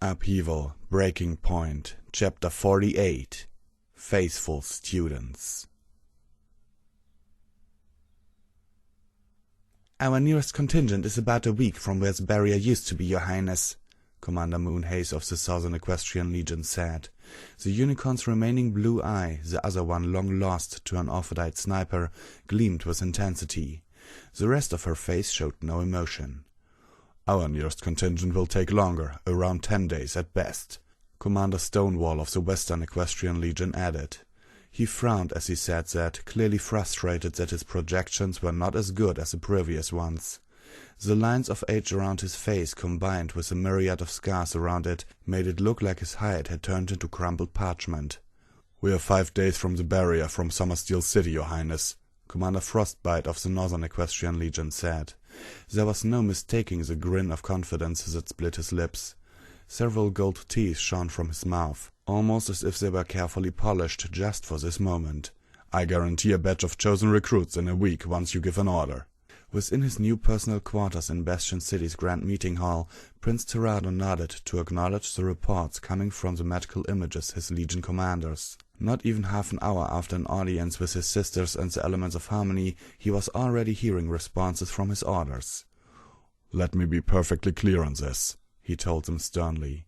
Upheaval, Breaking Point, Chapter 48, Faithful Students. "Our nearest contingent is about a week from where the barrier used to be, Your Highness," Commander Moonhaze of the Southern Equestrian Legion said. The unicorn's remaining blue eye, the other one long lost to an off-eyed sniper, gleamed with intensity. The rest of her face showed no emotion. "Our nearest contingent will take longer, around 10 days at best," Commander Stonewall of the Western Equestrian Legion added. He frowned as he said that, clearly frustrated that his projections were not as good as the previous ones. The lines of age around his face, combined with a myriad of scars around it, made it look like his hide had turned into crumpled parchment. "We are 5 days from the barrier from Summersteel City, Your Highness," Commander Frostbite of the Northern Equestrian Legion said. There was no mistaking the grin of confidence that split his lips. Several gold teeth shone from his mouth, almost as if they were carefully polished just for this moment. "I guarantee a batch of chosen recruits in a week once you give an order." Within his new personal quarters in Bastion City's Grand Meeting Hall, Prince Terado nodded to acknowledge the reports coming from the medical images his legion commanders. Not even half an hour after an audience with his sisters and the Elements of Harmony, he was already hearing responses from his orders. "Let me be perfectly clear on this," he told them sternly.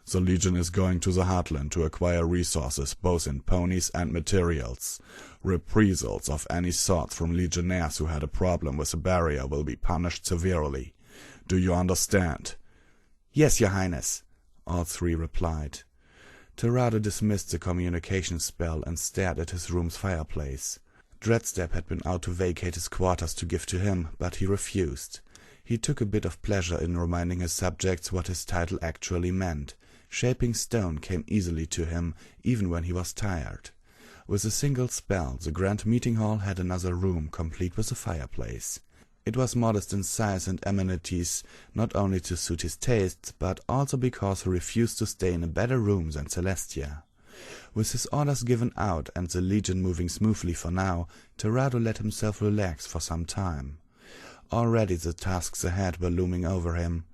"The Legion is going to the Heartland to acquire resources both in ponies and materials. Reprisals of any sort from legionnaires who had a problem with the barrier will be punished severely. Do you understand?" "Yes, Your Highness," all three replied. Terado dismissed the communication spell and stared at his room's fireplace. Dreadstep had been out to vacate his quarters to give to him, but he refused. He took a bit of pleasure in reminding his subjects what his title actually meant. Shaping stone came easily to him, even when he was tired. With a single spell, the Grand Meeting Hall had another room, complete with a fireplace. It was modest in size and amenities, not only to suit his tastes, but also because he refused to stay in a better room than Celestia. With his orders given out and the Legion moving smoothly for now, Terado let himself relax for some time. Already the tasks ahead were looming over him.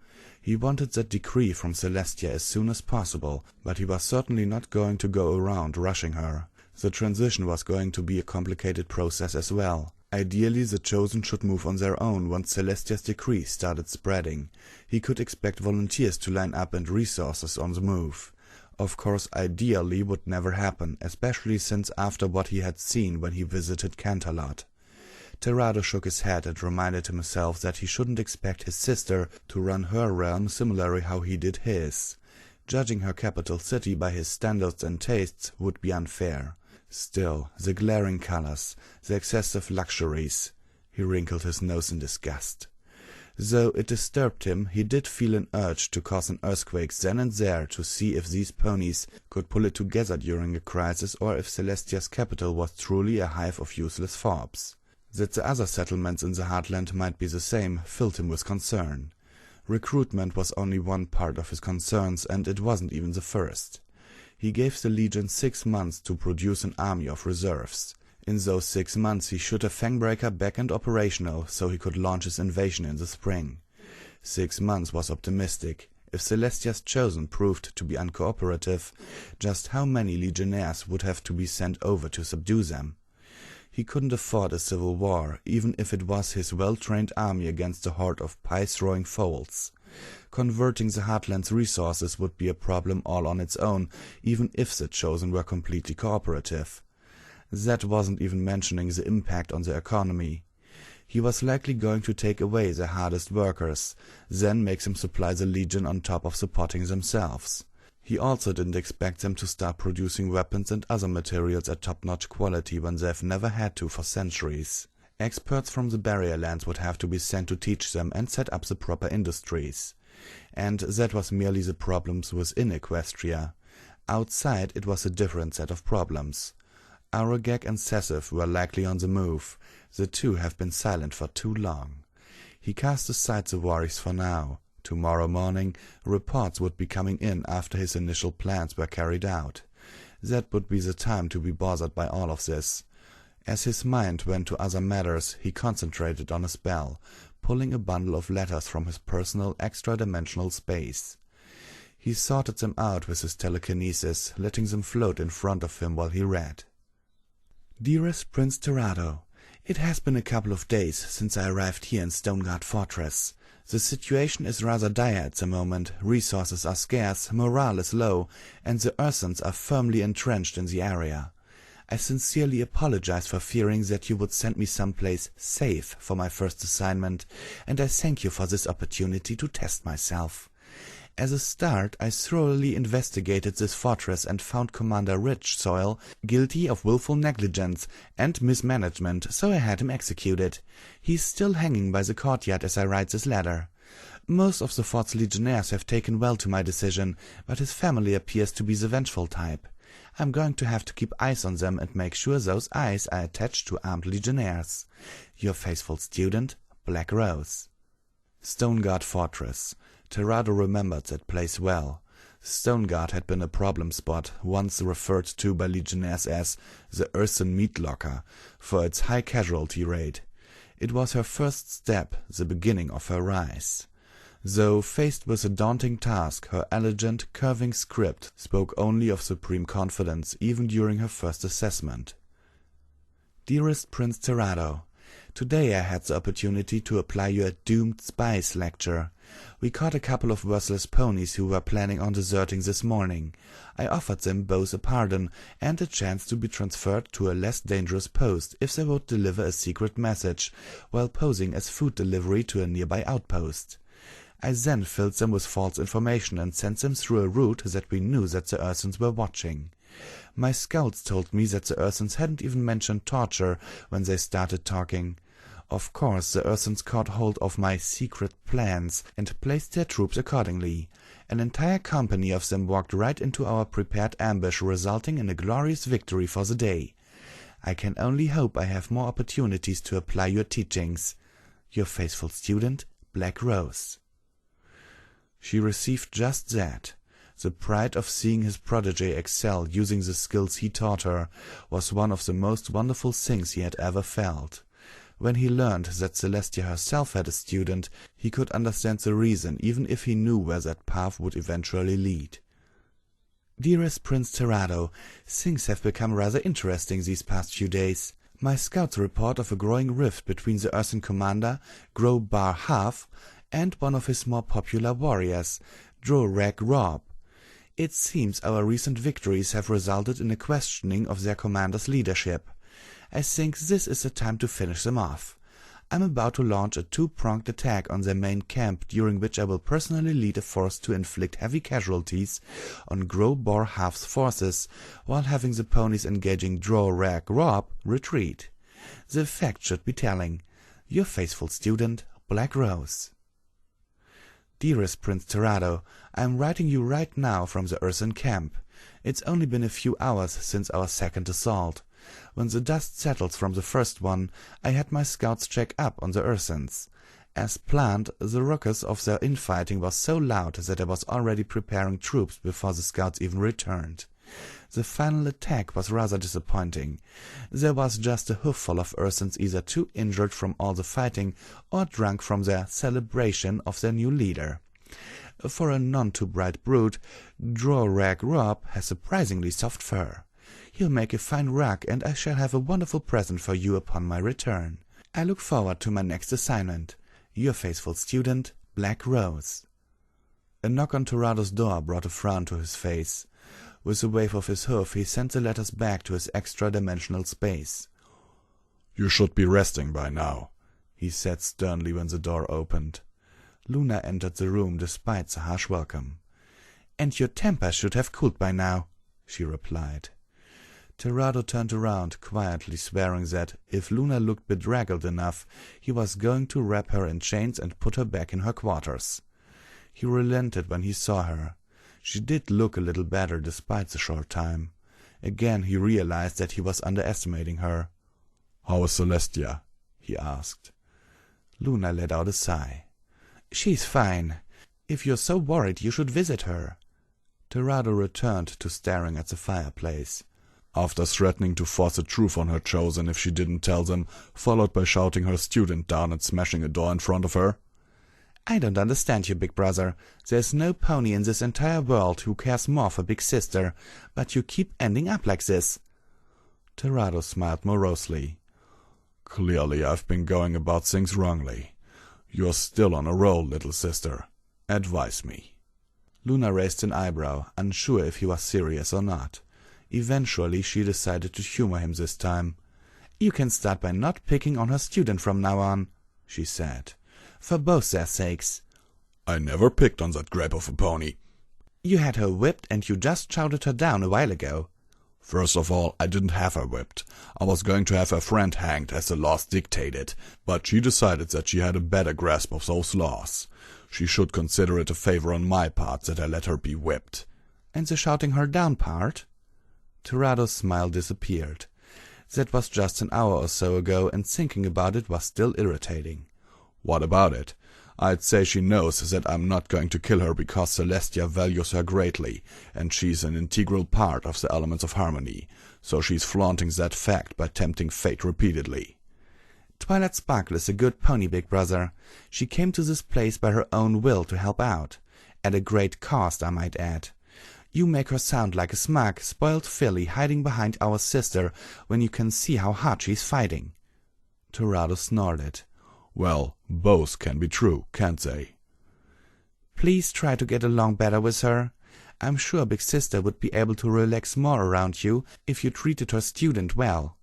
He wanted that decree from Celestia as soon as possible, but he was certainly not going to go around rushing her. The transition was going to be a complicated process as well. Ideally, the Chosen should move on their own once Celestia's decree started spreading. He could expect volunteers to line up and resources on the move. Of course, ideally would never happen, especially since after what he had seen when he visited Canterlot. Terado shook his head and reminded himself that he shouldn't expect his sister to run her realm similarly how he did his. Judging her capital city by his standards and tastes would be unfair. Still, the glaring colors, the excessive luxuries. He wrinkled his nose in disgust. Though it disturbed him, he did feel an urge to cause an earthquake then and there to see if these ponies could pull it together during a crisis or if Celestia's capital was truly a hive of useless forbs. That the other settlements in the Heartland might be the same filled him with concern. Recruitment was only one part of his concerns, and it wasn't even the first. He gave the Legion 6 months to produce an army of reserves. In those 6 months he should have Fangbreaker back and operational, so he could launch his invasion in the spring. 6 months was optimistic. If Celestia's Chosen proved to be uncooperative, just how many legionnaires would have to be sent over to subdue them? He couldn't afford a civil war, even if it was his well-trained army against a horde of pie-throwing foals. Converting the Heartland's resources would be a problem all on its own, even if the Chosen were completely cooperative. That wasn't even mentioning the impact on the economy. He was likely going to take away the hardest workers, then make them supply the Legion on top of supporting themselves. He also didn't expect them to start producing weapons and other materials at top-notch quality when they've never had to for centuries. Experts from the barrier lands would have to be sent to teach them and set up the proper industries. And that was merely the problems within Equestria. Outside it was a different set of problems. Arrogak and Sessif were likely on the move. The two have been silent for too long. He cast aside the worries for now. Tomorrow morning, reports would be coming in after his initial plans were carried out. That would be the time to be bothered by all of this. As his mind went to other matters, he concentrated on a spell, pulling a bundle of letters from his personal extra-dimensional space. He sorted them out with his telekinesis, letting them float in front of him while he read. Dearest Prince Terado, it has been a couple of days since I arrived here in Stoneguard Fortress. The situation is rather dire at the moment, resources are scarce, morale is low, and the Ursans are firmly entrenched in the area. I sincerely apologize for fearing that you would send me someplace safe for my first assignment, and I thank you for this opportunity to test myself. As a start, I thoroughly investigated this fortress and found Commander Richsoil guilty of willful negligence and mismanagement, so I had him executed. He's still hanging by the courtyard as I write this letter. Most of the fort's legionnaires have taken well to my decision, but his family appears to be the vengeful type. I'm going to have to keep eyes on them and make sure those eyes are attached to armed legionnaires. Your faithful student, Black Rose. Stoneguard Fortress. Terado remembered that place well. Stoneguard had been a problem spot, once referred to by legionnaires as the Ursan Meat Locker, for its high casualty rate. It was her first step, the beginning of her rise. Though faced with a daunting task, her elegant, curving script spoke only of supreme confidence, even during her first assessment. Dearest Prince Terado, today I had the opportunity to apply you a doomed spies lecture. We caught a couple of worthless ponies who were planning on deserting this morning. I offered them both a pardon and a chance to be transferred to a less dangerous post if they would deliver a secret message, while posing as food delivery to a nearby outpost. I then filled them with false information and sent them through a route that we knew that the Ursans were watching. My scouts told me that the Ursans hadn't even mentioned torture when they started talking. Of course, the Ursans caught hold of my secret plans and placed their troops accordingly. An entire company of them walked right into our prepared ambush, resulting in a glorious victory for the day. I can only hope I have more opportunities to apply your teachings. Your faithful student, Black Rose. She received just that. The pride of seeing his protege excel using the skills he taught her was one of the most wonderful things he had ever felt. When he learned that Celestia herself had a student, he could understand the reason, even if he knew where that path would eventually lead. Dearest Prince Terado, things have become rather interesting these past few days. My scouts report of a growing rift between the Ursan commander, Gro Bar Half, and one of his more popular warriors, Drorag Rob. It seems our recent victories have resulted in a questioning of their commander's leadership. I think this is the time to finish them off. I'm about to launch a two-pronged attack on their main camp, during which I will personally lead a force to inflict heavy casualties on Gro Bar Half's forces, while having the ponies engaging Drorag Rob retreat. The effect should be telling. Your faithful student, Black Rose. Dearest Prince Terado, I am writing you right now from the Ursan camp. It's only been a few hours since our second assault. When the dust settles from the first one, I had my scouts check up on the Ursans. As planned, the ruckus of their infighting was so loud that I was already preparing troops before the scouts even returned. The final attack was rather disappointing. There was just a hoofful of Ursans either too injured from all the fighting or drunk from their celebration of their new leader. For a none-too-bright brute, Drorag Rob has surprisingly soft fur. He'll make a fine rug, and I shall have a wonderful present for you upon my return. I look forward to my next assignment. Your faithful student, Black Rose. A knock on Terado's door brought a frown to his face. With a wave of his hoof, he sent the letters back to his extra-dimensional space. "You should be resting by now," he said sternly when the door opened. Luna entered the room despite the harsh welcome. "And your temper should have cooled by now," she replied. Terado turned around, quietly swearing that, if Luna looked bedraggled enough, he was going to wrap her in chains and put her back in her quarters. He relented when he saw her. She did look a little better despite the short time. Again he realized that he was underestimating her. "How is Celestia?" he asked. Luna let out a sigh. "She's fine. If you're so worried, you should visit her." Terado returned to staring at the fireplace. After threatening to force the truth on her chosen if she didn't tell them, followed by shouting her student down and smashing a door in front of her. I don't understand you, big brother. There's no pony in this entire world who cares more for big sister, but you keep ending up like this. Terado smiled morosely. Clearly I've been going about things wrongly. You're still on a roll, little sister. Advise me. Luna raised an eyebrow, unsure if he was serious or not. Eventually she decided to humor him this time. You can start by not picking on her student from now on, she said. For both their sakes. I never picked on that grape of a pony. You had her whipped and you just shouted her down a while ago. First of all, I didn't have her whipped. I was going to have her friend hanged as the laws dictated, but she decided that she had a better grasp of those laws. She should consider it a favor on my part that I let her be whipped. And the shouting her down part? Terado's smile disappeared. That was just an hour or so ago, and thinking about it was still irritating. What about it? I'd say she knows that I'm not going to kill her because Celestia values her greatly, and she's an integral part of the elements of harmony, so she's flaunting that fact by tempting fate repeatedly. Twilight Sparkle is a good pony, big brother. She came to this place by her own will to help out. At a great cost, I might add. You make her sound like a smug, spoiled filly hiding behind our sister when you can see how hard she's fighting. Terado snorted. Well, both can be true, can't they? Please try to get along better with her. I'm sure big sister would be able to relax more around you if you treated her student well.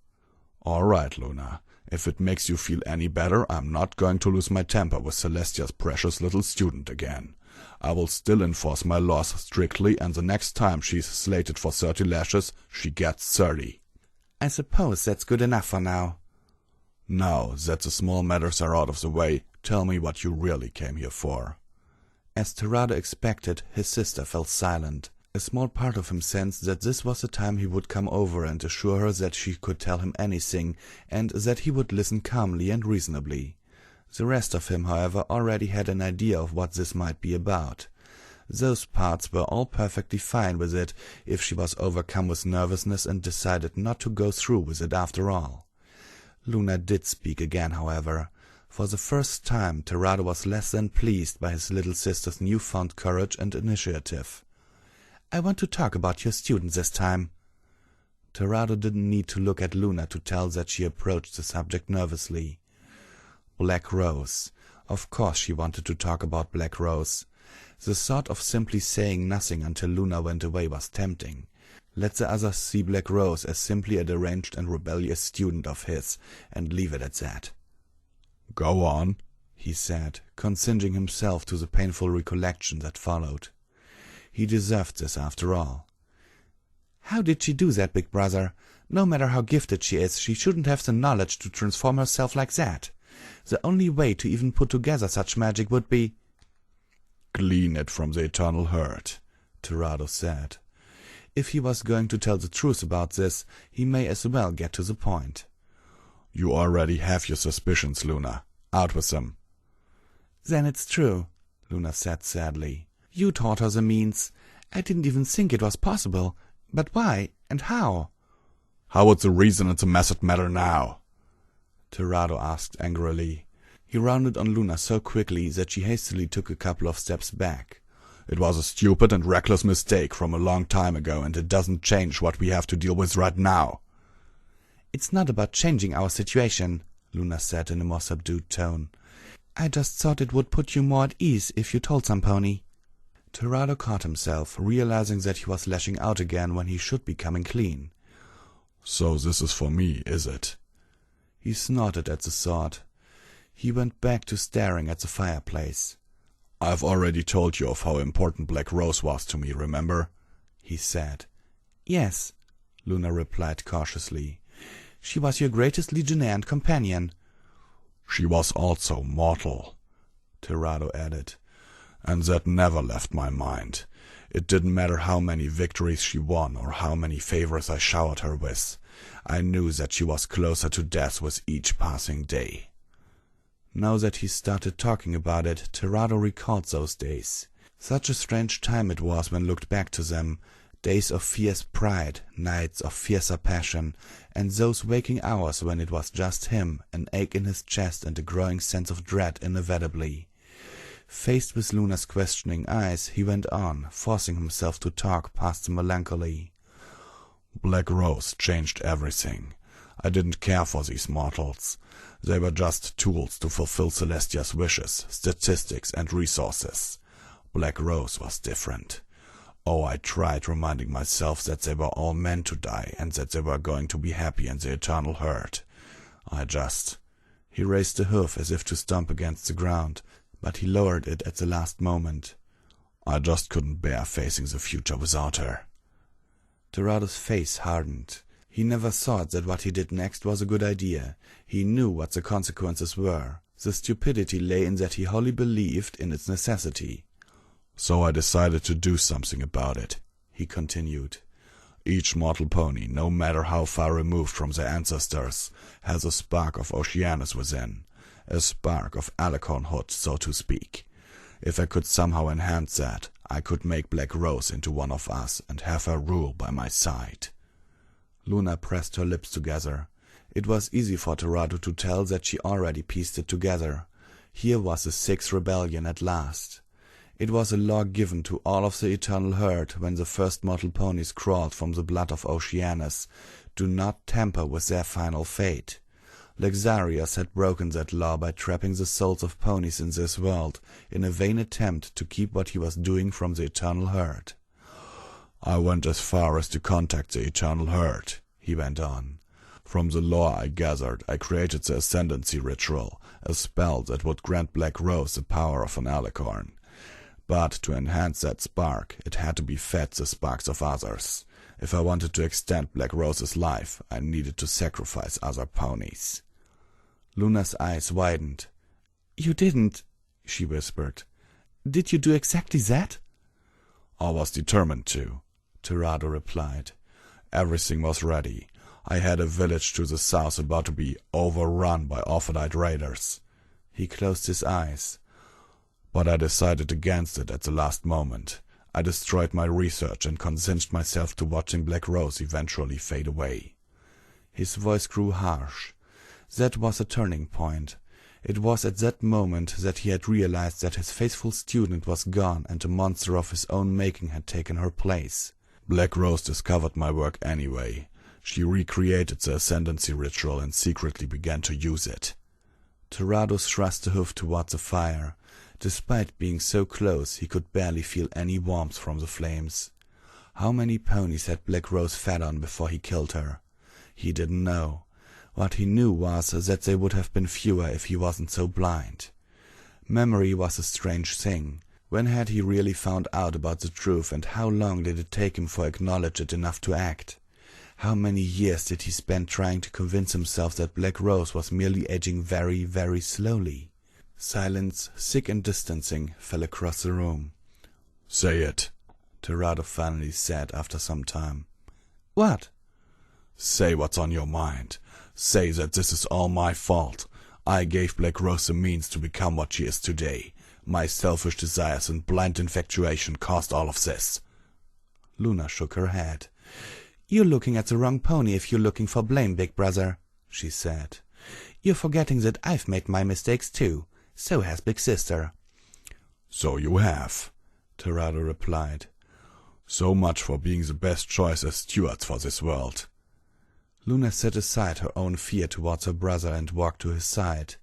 All right, Luna. If it makes you feel any better, I'm not going to lose my temper with Celestia's precious little student again. I will still enforce my laws strictly, and the next time she's slated for 30 lashes, she gets 30. I suppose that's good enough for now. Now that the small matters are out of the way, tell me what you really came here for. As Terado expected, his sister fell silent. A small part of him sensed that this was the time he would come over and assure her that she could tell him anything, and that he would listen calmly and reasonably. The rest of him, however, already had an idea of what this might be about. Those parts were all perfectly fine with it if she was overcome with nervousness and decided not to go through with it after all. Luna did speak again, however. For the first time, Terado was less than pleased by his little sister's newfound courage and initiative. I want to talk about your student this time. Terado didn't need to look at Luna to tell that she approached the subject nervously. Black Rose. Of course she wanted to talk about Black Rose. The thought of simply saying nothing until Luna went away was tempting. Let the others see Black Rose as simply a deranged and rebellious student of his, and leave it at that. Go on, he said, consigning himself to the painful recollection that followed. He deserved this after all. How did she do that, big brother? No matter how gifted she is, she shouldn't have the knowledge to transform herself like that. The only way to even put together such magic would be— Glean it from the eternal herd, Terado said. If he was going to tell the truth about this, he may as well get to the point. You already have your suspicions, Luna. Out with them. Then it's true, Luna said sadly. You taught her the means. I didn't even think it was possible. But why and how? How would the reason and the method matter now? Terado asked angrily. He rounded on Luna so quickly that she hastily took a couple of steps back. It was a stupid and reckless mistake from a long time ago, and it doesn't change what we have to deal with right now. It's not about changing our situation, Luna said in a more subdued tone. I just thought it would put you more at ease if you told some pony. Terado caught himself, realizing that he was lashing out again when he should be coming clean. So this is for me, is it? He snorted at the thought. He went back to staring at the fireplace. I've already told you of how important Black Rose was to me, remember? He said. Yes, Luna replied cautiously. She was your greatest legionnaire and companion. She was also mortal, Terado added. And that never left my mind. It didn't matter how many victories she won or how many favors I showered her with. I knew that she was closer to death with each passing day. Now that he started talking about it, Terado recalled those days. Such a strange time it was when looked back to them. Days of fierce pride, nights of fiercer passion, and those waking hours when it was just him, an ache in his chest and a growing sense of dread inevitably. Faced with Luna's questioning eyes, he went on, forcing himself to talk past the melancholy. Black Rose changed everything. I didn't care for these mortals. They were just tools to fulfill Celestia's wishes, statistics and resources. Black Rose was different. Oh, I tried reminding myself that they were all meant to die and that they were going to be happy in the eternal herd. He raised the hoof as if to stomp against the ground, but he lowered it at the last moment. I just couldn't bear facing the future without her. Terado's face hardened. He never thought that what he did next was a good idea. He knew what the consequences were. The stupidity lay in that he wholly believed in its necessity. So I decided to do something about it, he continued. Each mortal pony, no matter how far removed from their ancestors, has a spark of Oceanus within, a spark of alicornhood, so to speak. If I could somehow enhance that, I could make Black Rose into one of us and have her rule by my side. Luna pressed her lips together. It was easy for Terado to tell that she already pieced it together. Here was the sixth rebellion at last. It was a law given to all of the eternal herd when the first mortal ponies crawled from the blood of Oceanus. Do not tamper with their final fate. Lexarius had broken that law by trapping the souls of ponies in this world in a vain attempt to keep what he was doing from the eternal herd. I went as far as to contact the eternal herd, he went on. From the lore I gathered, I created the Ascendancy Ritual, a spell that would grant Black Rose the power of an alicorn. But to enhance that spark, it had to be fed the sparks of others. If I wanted to extend Black Rose's life, I needed to sacrifice other ponies. Luna's eyes widened. "You didn't," she whispered. "Did you do exactly that?" "I was determined to," Terado replied. "Everything was ready. I had a village to the south about to be overrun by Orphodite raiders." He closed his eyes. "But I decided against it at the last moment. I destroyed my research and consigned myself to watching Black Rose eventually fade away." His voice grew harsh. That was a turning point. It was at that moment that he had realized that his faithful student was gone and a monster of his own making had taken her place. Black Rose discovered my work anyway. She recreated the Ascendancy Ritual and secretly began to use it. Terado thrust the hoof towards the fire. Despite being so close, he could barely feel any warmth from the flames. How many ponies had Black Rose fed on before he killed her? He didn't know. What he knew was that they would have been fewer if he wasn't so blind. Memory was a strange thing. When had he really found out about the truth, and how long did it take him to acknowledge it enough to act? How many years did he spend trying to convince himself that Black Rose was merely aging very, very slowly? Silence, thick and distancing, fell across the room. "Say it," Terado finally said after some time. "What?" "Say what's on your mind. Say that this is all my fault. I gave Black Rose the means to become what she is today. My selfish desires and blind infatuation caused all of this." Luna shook her head. "You're looking at the wrong pony if you're looking for blame, big brother," she said. "You're forgetting that I've made my mistakes too. So has big sister." "So you have," Terado replied. "So much for being the best choice as stewards for this world." Luna set aside her own fear towards her brother and walked to his side.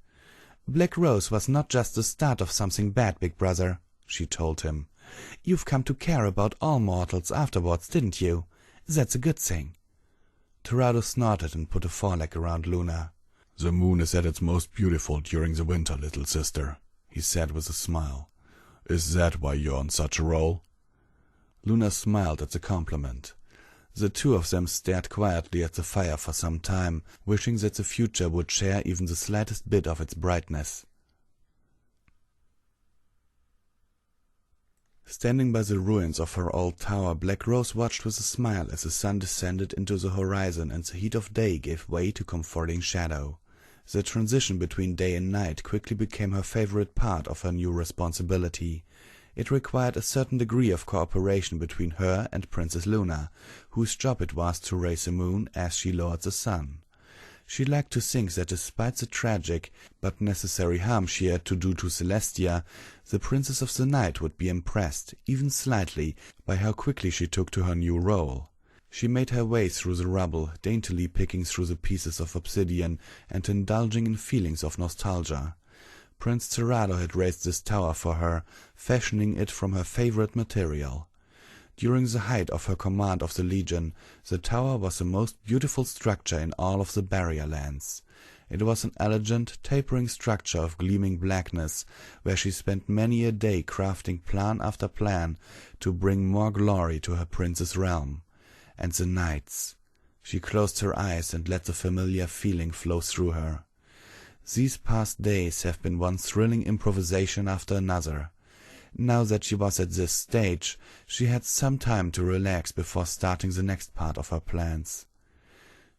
"Black Rose was not just the start of something bad, big brother," she told him. "You've come to care about all mortals afterwards, didn't you? That's a good thing." Terado snorted and put a foreleg around Luna. "The moon is at its most beautiful during the winter, little sister," he said with a smile. "Is that why you're on such a roll?" Luna smiled at the compliment. The two of them stared quietly at the fire for some time, wishing that the future would share even the slightest bit of its brightness. Standing by the ruins of her old tower, Black Rose watched with a smile as the sun descended into the horizon and the heat of day gave way to comforting shadow. The transition between day and night quickly became her favorite part of her new responsibility. It required a certain degree of cooperation between her and Princess Luna, whose job it was to raise the moon as she lowered the sun. She liked to think that despite the tragic but necessary harm she had to do to Celestia, the Princess of the Night would be impressed, even slightly, by how quickly she took to her new role. She made her way through the rubble, daintily picking through the pieces of obsidian and indulging in feelings of nostalgia. Prince Terado had raised this tower for her, fashioning it from her favorite material. During the height of her command of the Legion, the tower was the most beautiful structure in all of the Barrier Lands. It was an elegant, tapering structure of gleaming blackness, where she spent many a day crafting plan after plan to bring more glory to her prince's realm. And the nights. She closed her eyes and let the familiar feeling flow through her. These past days have been one thrilling improvisation after another. Now that she was at this stage, she had some time to relax before starting the next part of her plans.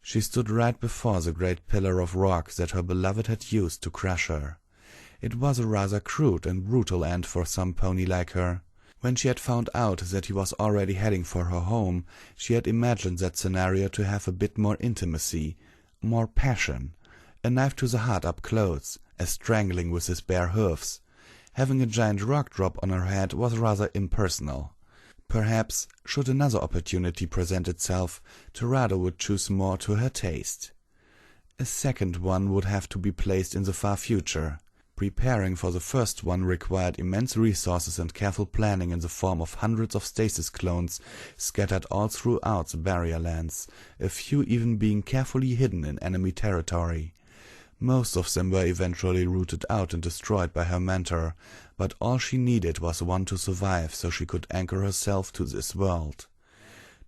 She stood right before the great pillar of rock that her beloved had used to crush her. It was a rather crude and brutal end for some pony like her. When she had found out that he was already heading for her home, she had imagined that scenario to have a bit more intimacy, more passion, a knife to the heart up close, a strangling with his bare hoofs. Having a giant rock drop on her head was rather impersonal. Perhaps, should another opportunity present itself, Terado would choose more to her taste. A second one would have to be placed in the far future. Preparing for the first one required immense resources and careful planning in the form of hundreds of stasis clones scattered all throughout the Barrier Lands, a few even being carefully hidden in enemy territory. Most of them were eventually rooted out and destroyed by her mentor, but all she needed was one to survive so she could anchor herself to this world.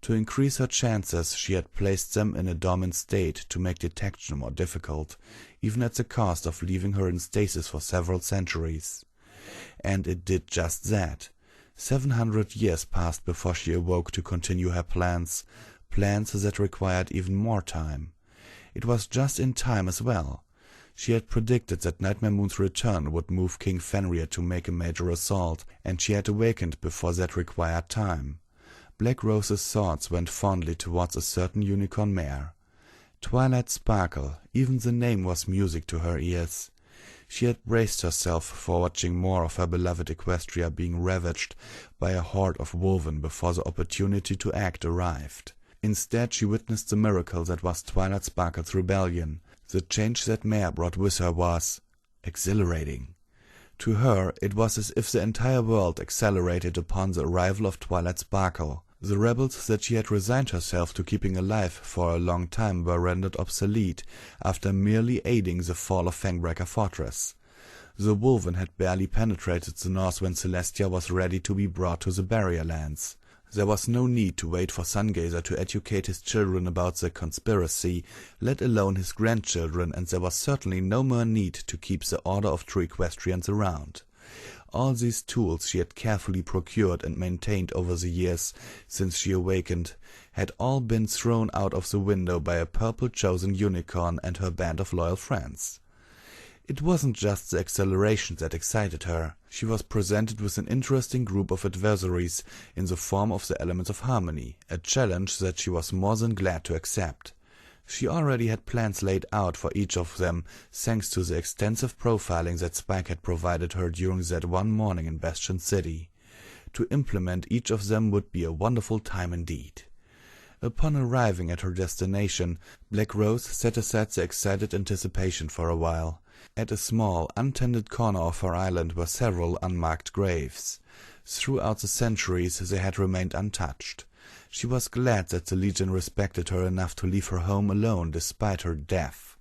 To increase her chances, she had placed them in a dormant state to make detection more difficult, even at the cost of leaving her in stasis for several centuries. And it did just that. 700 years passed before she awoke to continue her plans that required even more time. It was just in time as well. She had predicted that Nightmare Moon's return would move King Fenrir to make a major assault, and she had awakened before that required time. Black Rose's thoughts went fondly towards a certain unicorn mare. Twilight Sparkle, even the name was music to her ears. She had braced herself for watching more of her beloved Equestria being ravaged by a horde of Wolven before the opportunity to act arrived. Instead, she witnessed the miracle that was Twilight Sparkle's rebellion. The change that mare brought with her was exhilarating. To her, it was as if the entire world accelerated upon the arrival of Twilight Sparkle. The rebels that she had resigned herself to keeping alive for a long time were rendered obsolete after merely aiding the fall of Fangbreaker Fortress. The Wolven had barely penetrated the north when Celestia was ready to be brought to the Barrier Lands. There was no need to wait for Sungazer to educate his children about the conspiracy, let alone his grandchildren, and there was certainly no more need to keep the Order of True Equestrians around. All these tools she had carefully procured and maintained over the years since she awakened had all been thrown out of the window by a purple-chosen unicorn and her band of loyal friends. It wasn't just the acceleration that excited her. She was presented with an interesting group of adversaries in the form of the Elements of Harmony, a challenge that she was more than glad to accept. She already had plans laid out for each of them, thanks to the extensive profiling that Spike had provided her during that one morning in Bastion City. To implement each of them would be a wonderful time indeed. Upon arriving at her destination, Black Rose set aside the excited anticipation for a while. At a small, untended corner of her island were several unmarked graves. Throughout the centuries they had remained untouched. She was glad that the Legion respected her enough to leave her home alone despite her death.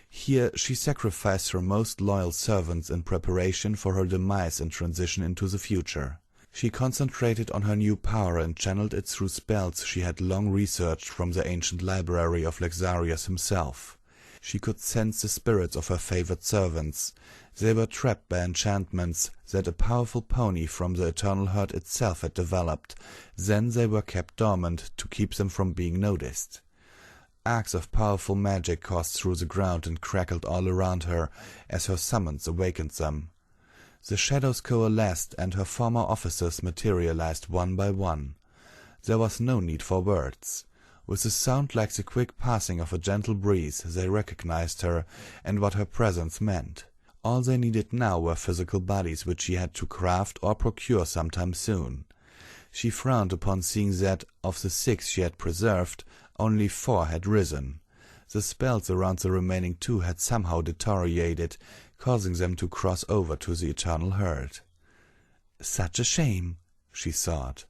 Here she sacrificed her most loyal servants in preparation for her demise and transition into the future. She concentrated on her new power and channeled it through spells she had long researched from the ancient library of Lexarius himself. She could sense the spirits of her favored servants. They were trapped by enchantments that a powerful pony from the Eternal Herd itself had developed. Then they were kept dormant to keep them from being noticed. Arcs of powerful magic coursed through the ground and crackled all around her as her summons awakened them. The shadows coalesced and her former officers materialized one by one. There was no need for words. With a sound like the quick passing of a gentle breeze, they recognized her and what her presence meant. All they needed now were physical bodies which she had to craft or procure sometime soon. She frowned upon seeing that, of the 6 she had preserved, only 4 had risen. The spells around the remaining 2 had somehow deteriorated, causing them to cross over to the Eternal Herd. "Such a shame," she thought.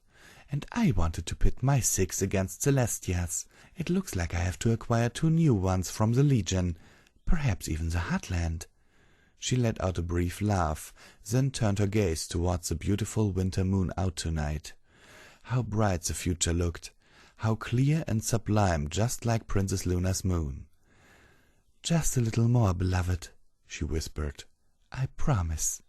"And I wanted to pit my 6 against Celestia's. It looks like I have to acquire 2 new ones from the Legion, perhaps even the Heartland." She let out a brief laugh, then turned her gaze towards the beautiful winter moon out tonight. How bright the future looked, how clear and sublime, just like Princess Luna's moon. "Just a little more, beloved," she whispered. "I promise."